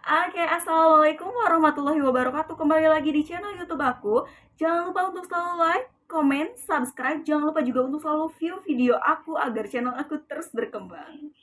Oke, assalamualaikum warahmatullahi wabarakatuh. Kembali lagi di channel YouTube aku. Jangan lupa untuk selalu like, komen, subscribe. Jangan lupa juga untuk selalu view video aku agar channel aku terus berkembang.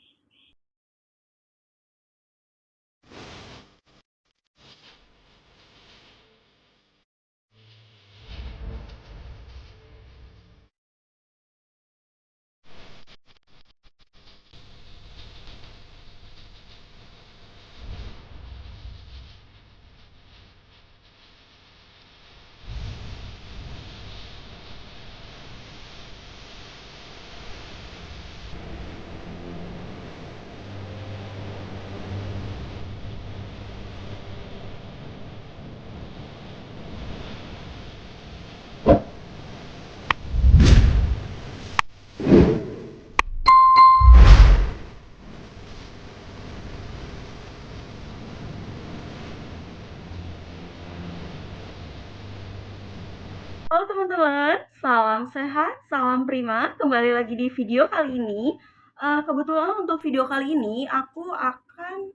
Halo teman-teman, salam sehat, salam prima. Kembali lagi di video kali ini. Kebetulan untuk video kali ini aku akan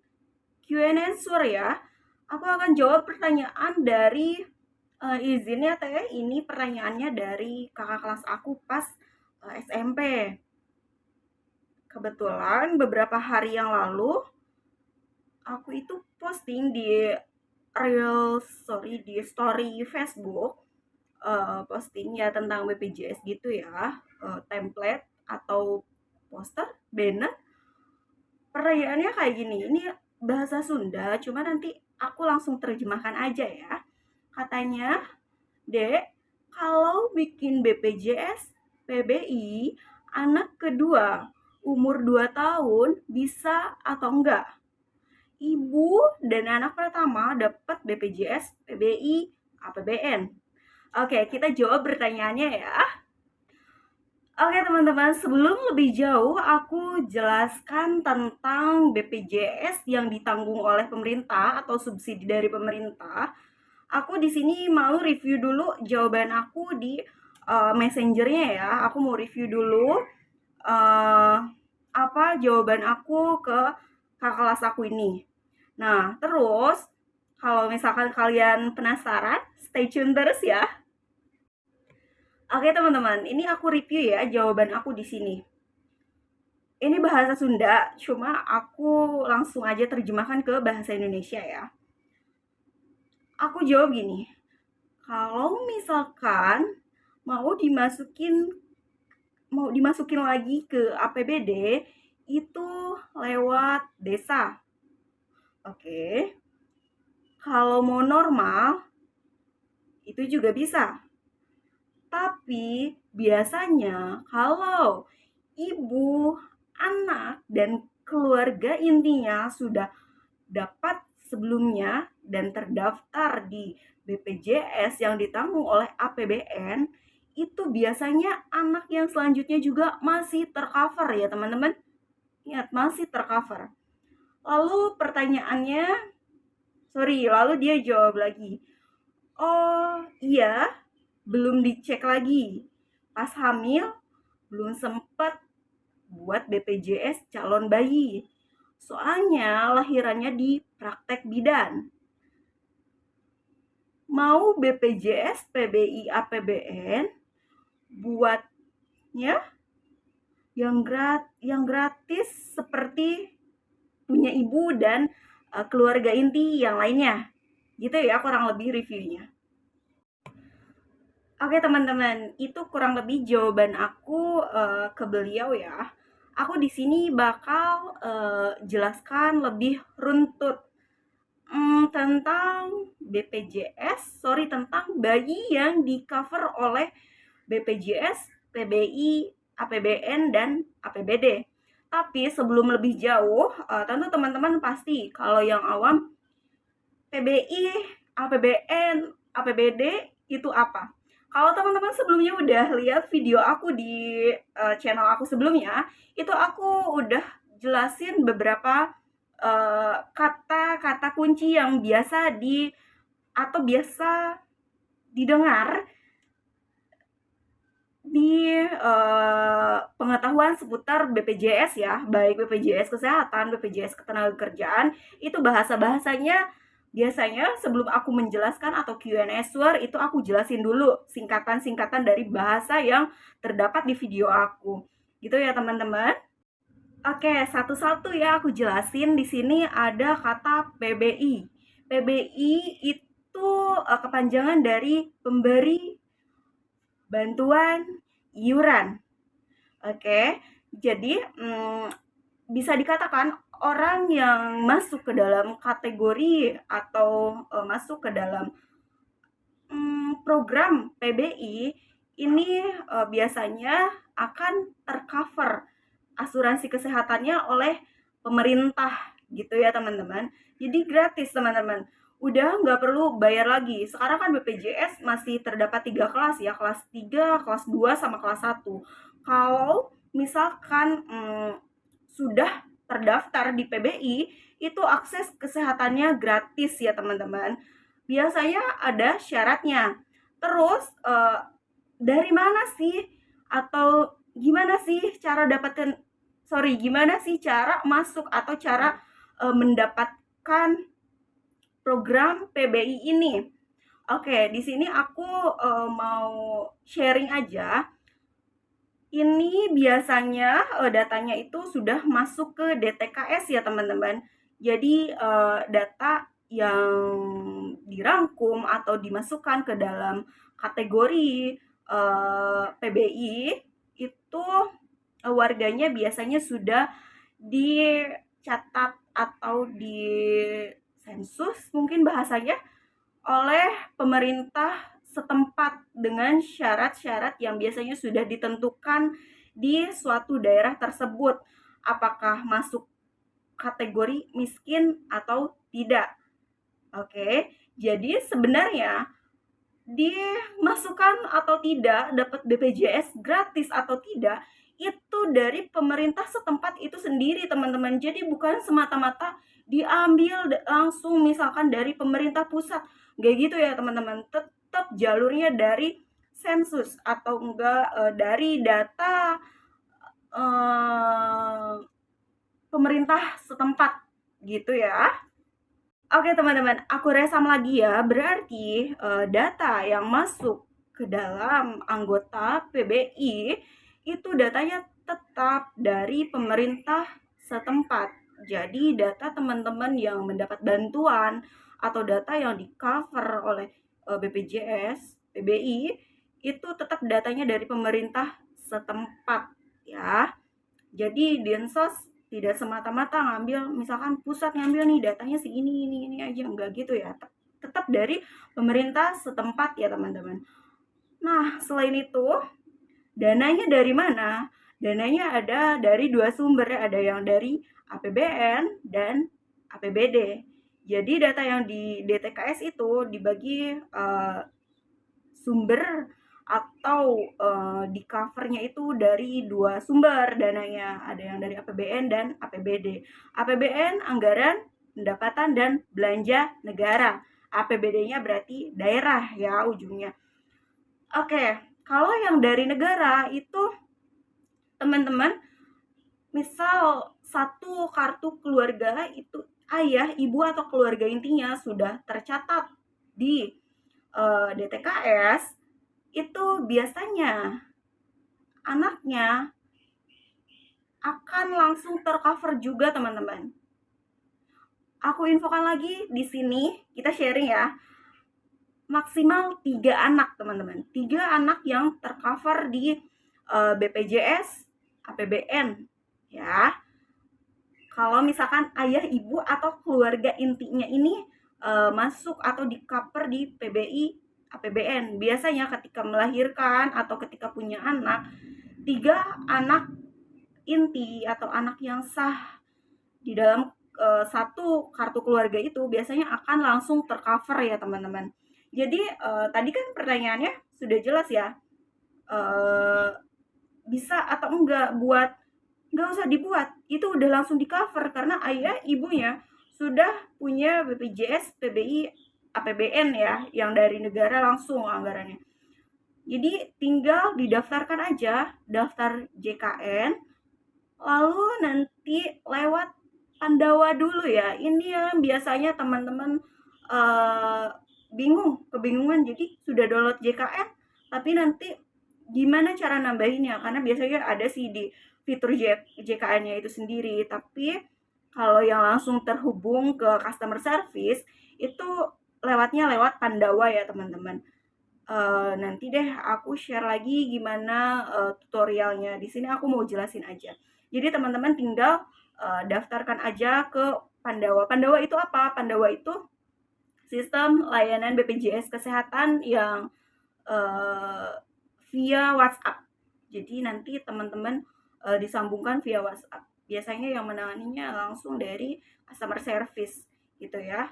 Q&A answer ya. Aku akan jawab pertanyaan dari izinnya Teh. Ini pertanyaannya dari kakak kelas aku pas SMP. Kebetulan beberapa hari yang lalu aku itu posting di di story Facebook, posting ya tentang BPJS gitu ya, template atau poster, banner. Pertanyaannya kayak gini, ini bahasa Sunda, cuma nanti aku langsung terjemahkan aja ya. Katanya, Dek, kalau bikin BPJS, PBI, anak kedua umur 2 tahun bisa atau enggak? Ibu dan anak pertama dapat BPJS, PBI, APBN. Oke, kita jawab pertanyaannya ya. Oke teman-teman, sebelum lebih jauh aku jelaskan tentang BPJS yang ditanggung oleh pemerintah atau subsidi dari pemerintah. Aku di sini mau review dulu jawaban aku di messengernya ya. Aku mau review dulu uh, apa jawaban aku ke kakak kelas aku ini. Nah, terus kalau misalkan kalian penasaran, stay tune terus ya. Oke teman-teman, ini aku review ya jawaban aku di sini. Ini bahasa Sunda, cuma aku langsung aja terjemahkan ke bahasa Indonesia ya. Aku jawab gini, kalau misalkan mau dimasukin lagi ke APBD itu lewat desa. Oke. Kalau mau normal itu juga bisa. Tapi biasanya kalau ibu, anak, dan keluarga intinya sudah dapat sebelumnya dan terdaftar di BPJS yang ditanggung oleh APBN, itu biasanya anak yang selanjutnya juga masih tercover ya teman-teman. Ingat, masih tercover. Lalu pertanyaannya, lalu dia jawab lagi, oh iya, belum dicek lagi. Pas hamil, belum sempet buat BPJS calon bayi. Soalnya lahirannya di praktek bidan. Mau BPJS, PBI, APBN buatnya yang gratis seperti punya ibu dan keluarga inti yang lainnya. Gitu ya kurang lebih reviewnya. Oke teman-teman, itu kurang lebih jawaban aku ke beliau ya. Aku di sini bakal jelaskan lebih runtut tentang tentang bayi yang di cover oleh BPJS, PBI, APBN, dan APBD. Tapi sebelum lebih jauh, tentu teman-teman pasti kalau yang awam PBI, APBN, APBD itu apa? Kalau teman-teman sebelumnya udah lihat video aku di channel aku sebelumnya, itu aku udah jelasin beberapa kata-kata kunci yang biasa didengar di pengetahuan seputar BPJS ya, baik BPJS Kesehatan, BPJS Ketenagakerjaan, itu bahasa-bahasanya biasanya sebelum aku menjelaskan atau Q&A Sur itu aku jelasin dulu singkatan-singkatan dari bahasa yang terdapat di video aku. Gitu ya teman-teman. Oke, satu-satu ya aku jelasin. Di sini ada kata PBI. PBI itu kepanjangan dari pemberi bantuan iuran. Oke, jadi bisa dikatakan orang yang masuk ke dalam kategori atau masuk ke dalam program PBI ini biasanya akan tercover asuransi kesehatannya oleh pemerintah gitu ya teman-teman. Jadi gratis teman-teman. Udah nggak perlu bayar lagi. Sekarang kan BPJS masih terdapat 3 kelas ya, kelas 3, kelas 2, sama kelas 1. Kalau misalkan sudah terdaftar di PBI, itu akses kesehatannya gratis ya teman-teman. Biasanya ada syaratnya. Terus dari mana sih atau gimana sih cara gimana sih cara masuk atau cara mendapatkan program PBI ini? Oke, di sini aku mau sharing aja. Ini biasanya datanya itu sudah masuk ke DTKS ya teman-teman. Jadi data yang dirangkum atau dimasukkan ke dalam kategori PBI itu warganya biasanya sudah dicatat atau di sensus mungkin bahasanya oleh pemerintah setempat dengan syarat-syarat yang biasanya sudah ditentukan di suatu daerah tersebut, apakah masuk kategori miskin atau tidak. Oke, jadi sebenarnya dimasukkan atau tidak, dapat BPJS gratis atau tidak, itu dari pemerintah setempat itu sendiri teman-teman. Jadi bukan semata-mata diambil langsung misalkan dari pemerintah pusat, nggak gitu ya teman-teman. Tetap jalurnya dari sensus atau enggak dari data pemerintah setempat gitu ya. Oke teman-teman, aku resam lagi ya. Berarti data yang masuk ke dalam anggota PBI itu datanya tetap dari pemerintah setempat. Jadi data teman-teman yang mendapat bantuan atau data yang di-cover oleh BPJS, PBI itu tetap datanya dari pemerintah setempat ya. Jadi Dinsos tidak semata-mata ngambil, misalkan pusat ngambil nih datanya segini ini aja, enggak gitu ya. Tetap dari pemerintah setempat ya teman-teman. Nah, selain itu dananya dari mana? Dananya ada dari 2 sumber, ada yang dari APBN dan APBD. Jadi data yang di DTKS itu dibagi sumber atau di covernya itu dari 2 sumber dananya, ada yang dari APBN dan APBD. APBN anggaran pendapatan dan belanja negara, APBD-nya berarti daerah ya ujungnya. Oke, kalau yang dari negara itu teman-teman, misal satu kartu keluarga itu ayah, ibu atau keluarga intinya sudah tercatat di DTKS, itu biasanya anaknya akan langsung tercover juga teman-teman. Aku infokan lagi di sini, kita sharing ya. Maksimal 3 anak teman-teman. 3 anak yang tercover di BPJS, APBN ya. Kalau misalkan ayah, ibu atau keluarga intinya ini masuk atau di-cover di PBI, APBN. Biasanya ketika melahirkan atau ketika punya anak, 3 anak inti atau anak yang sah di dalam satu kartu keluarga itu biasanya akan langsung tercover ya teman-teman. Jadi tadi kan pertanyaannya sudah jelas ya, bisa atau enggak buat, nggak usah dibuat, itu udah langsung di cover karena ayah ibunya sudah punya BPJS, PBI, APBN ya, yang dari negara langsung anggarannya. Jadi tinggal didaftarkan aja, daftar JKN, lalu nanti lewat Pandawa dulu ya. Ini yang biasanya teman-teman kebingungan. Jadi sudah download JKN, tapi nanti gimana cara nambahinnya? Karena biasanya ada sih di fitur JKN-nya itu sendiri, tapi kalau yang langsung terhubung ke customer service itu lewat Pandawa ya teman-teman. Nanti deh aku share lagi gimana tutorialnya. Di sini aku mau jelasin aja. Jadi teman-teman tinggal daftarkan aja ke Pandawa. Pandawa itu apa? Pandawa itu sistem layanan BPJS Kesehatan yang via WhatsApp. Jadi nanti teman-teman disambungkan via WhatsApp. Biasanya yang menanganinya langsung dari customer service gitu ya.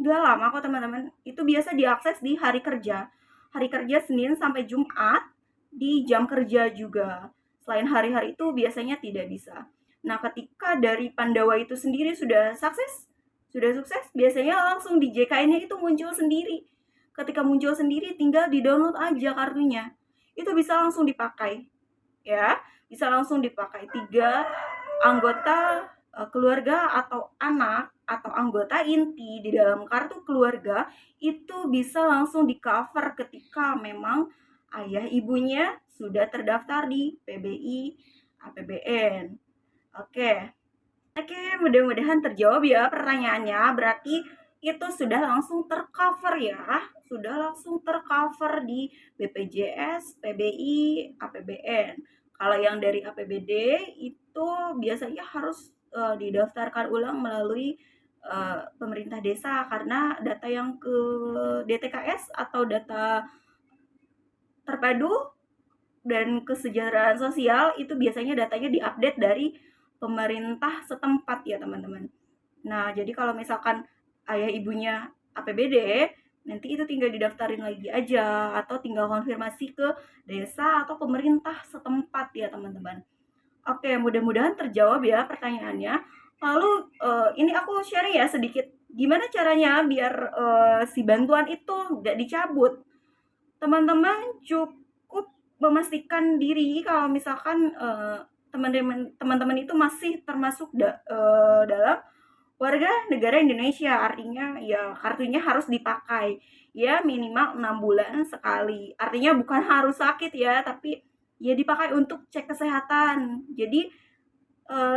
Udah lama kok teman-teman. Itu biasa diakses di hari kerja. Hari kerja Senin sampai Jumat di jam kerja juga. Selain hari-hari itu biasanya tidak bisa. Nah, ketika dari Pandawa itu sendiri sudah sukses, biasanya langsung di JKN-nya itu muncul sendiri. Ketika muncul sendiri tinggal di-download aja kartunya. Itu bisa langsung dipakai. Ya, bisa langsung dipakai 3 anggota keluarga atau anak atau anggota inti di dalam kartu keluarga itu bisa langsung di-cover ketika memang ayah ibunya sudah terdaftar di PBI APBN. Oke. Oke, mudah-mudahan terjawab ya pertanyaannya. Berarti itu sudah langsung tercover ya. Sudah langsung tercover di BPJS, PBI, APBN. Kalau yang dari APBD itu biasanya harus didaftarkan ulang melalui pemerintah desa karena data yang ke DTKS atau data terpadu dan kesejahteraan sosial itu biasanya datanya diupdate dari pemerintah setempat ya teman-teman. Nah, jadi kalau misalkan ayah ibunya APBD, nanti itu tinggal didaftarin lagi aja atau tinggal konfirmasi ke desa atau pemerintah setempat ya teman-teman. Oke, mudah-mudahan terjawab ya pertanyaannya. Lalu ini aku sharing ya sedikit gimana caranya biar si bantuan itu nggak dicabut. Teman-teman cukup memastikan diri kalau misalkan teman-teman itu masih termasuk dalam warga negara Indonesia, artinya ya kartunya harus dipakai ya minimal 6 bulan sekali. Artinya bukan harus sakit ya, tapi ya dipakai untuk cek kesehatan. Jadi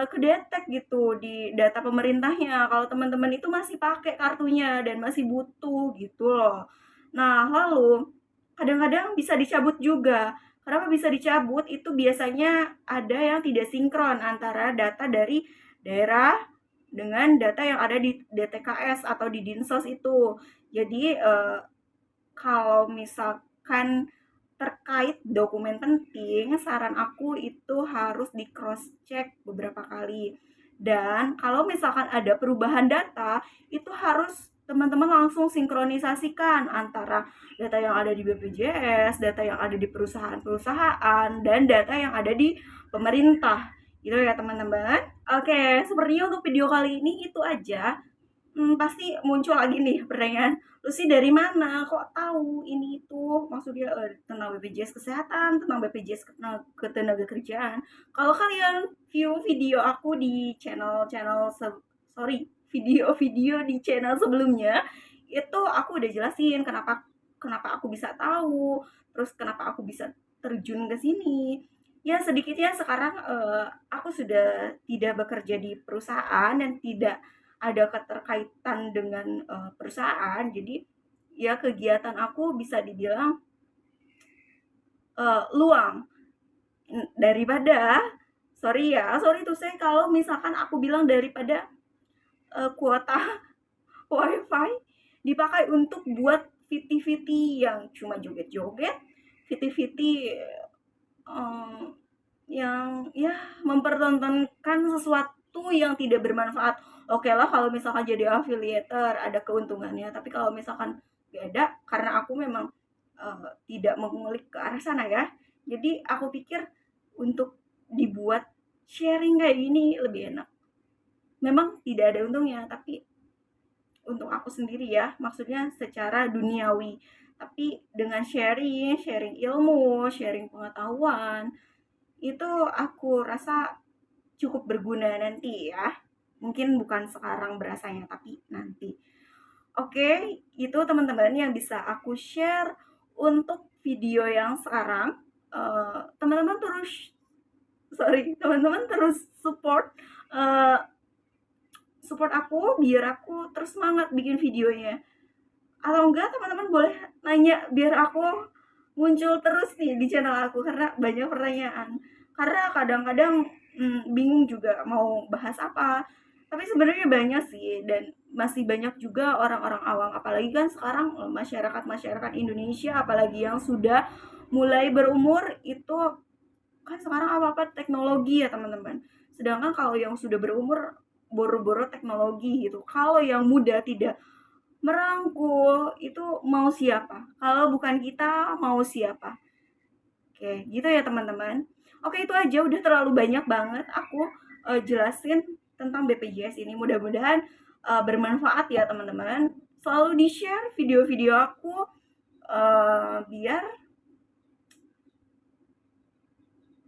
kedetek gitu di data pemerintahnya kalau teman-teman itu masih pakai kartunya dan masih butuh gitu loh. Nah, lalu kadang-kadang bisa dicabut juga. Kenapa bisa dicabut? Itu biasanya ada yang tidak sinkron antara data dari daerah dengan data yang ada di DTKS atau di Dinsos itu. Jadi kalau misalkan terkait dokumen penting, saran aku itu harus di cross check beberapa kali. Dan kalau misalkan ada perubahan data, itu harus teman-teman langsung sinkronisasikan antara data yang ada di BPJS, data yang ada di perusahaan-perusahaan, dan data yang ada di pemerintah. Gitu ya teman-teman. Oke, sepertinya untuk video kali ini itu aja. Pasti muncul lagi nih pertanyaan, lu sih dari mana kok tahu ini itu maksudnya tentang BPJS Kesehatan, tentang BPJS Ketenagakerjaan. Kalau kalian view video aku di video-video di channel sebelumnya itu aku udah jelasin kenapa kenapa aku bisa tahu, terus kenapa aku bisa terjun ke sini. Ya sedikitnya sekarang aku sudah tidak bekerja di perusahaan dan tidak ada keterkaitan dengan perusahaan. Jadi ya kegiatan aku bisa dibilang luang daripada sorry tuh saya kalau misalkan aku bilang daripada kuota wifi dipakai untuk buat VT-VT yang cuma joget-joget, VT-VT yang ya mempertontonkan sesuatu yang tidak bermanfaat. Oke lah kalau misalkan jadi affiliator ada keuntungannya, tapi kalau misalkan gak ada karena aku memang tidak mengulik ke arah sana ya. Jadi aku pikir untuk dibuat sharing kayak gini lebih enak. Memang tidak ada untungnya, tapi untuk aku sendiri ya, maksudnya secara duniawi, tapi dengan sharing ilmu, sharing pengetahuan, itu aku rasa cukup berguna nanti ya. Mungkin bukan sekarang berasanya, tapi nanti. Oke, itu teman-teman yang bisa aku share untuk video yang sekarang. Teman-teman teman-teman terus eh, support aku biar aku terus semangat bikin videonya. Atau enggak teman-teman boleh nanya biar aku muncul terus nih di channel aku karena banyak pertanyaan. Karena kadang-kadang bingung juga mau bahas apa. Tapi sebenarnya banyak sih dan masih banyak juga orang-orang awam apalagi kan sekarang masyarakat-masyarakat Indonesia apalagi yang sudah mulai berumur itu kan sekarang apa-apa teknologi ya teman-teman. Sedangkan kalau yang sudah berumur boro-boro teknologi gitu. Kalau yang muda tidak merangkul itu mau siapa? Kalau bukan kita mau siapa? Oke, gitu ya teman-teman. Oke, itu aja udah terlalu banyak banget aku jelasin tentang BPJS ini. Mudah-mudahan bermanfaat ya teman-teman. Selalu di-share video-video aku biar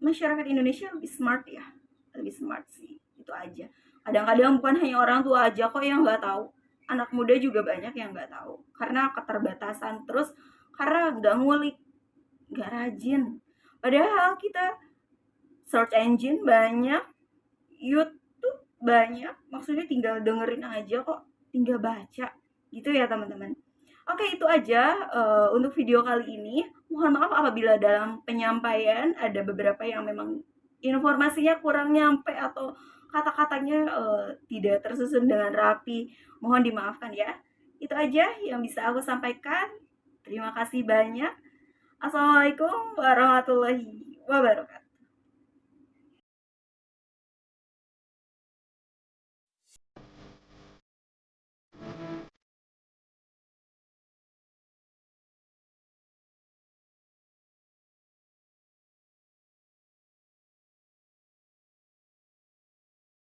masyarakat Indonesia lebih smart ya. Lebih smart sih. Itu aja. Kadang-kadang bukan hanya orang tua aja kok yang nggak tahu. Anak muda juga banyak yang nggak tahu. Karena keterbatasan. Terus karena nggak ngulik, nggak rajin. Padahal kita search engine banyak, YouTube banyak, maksudnya tinggal dengerin aja kok, tinggal baca gitu ya teman-teman. Oke, itu aja untuk video kali ini. Mohon maaf apabila dalam penyampaian ada beberapa yang memang informasinya kurang nyampe atau kata-katanya tidak tersusun dengan rapi. Mohon dimaafkan ya. Itu aja yang bisa aku sampaikan. Terima kasih banyak. Assalamualaikum warahmatullahi wabarakatuh.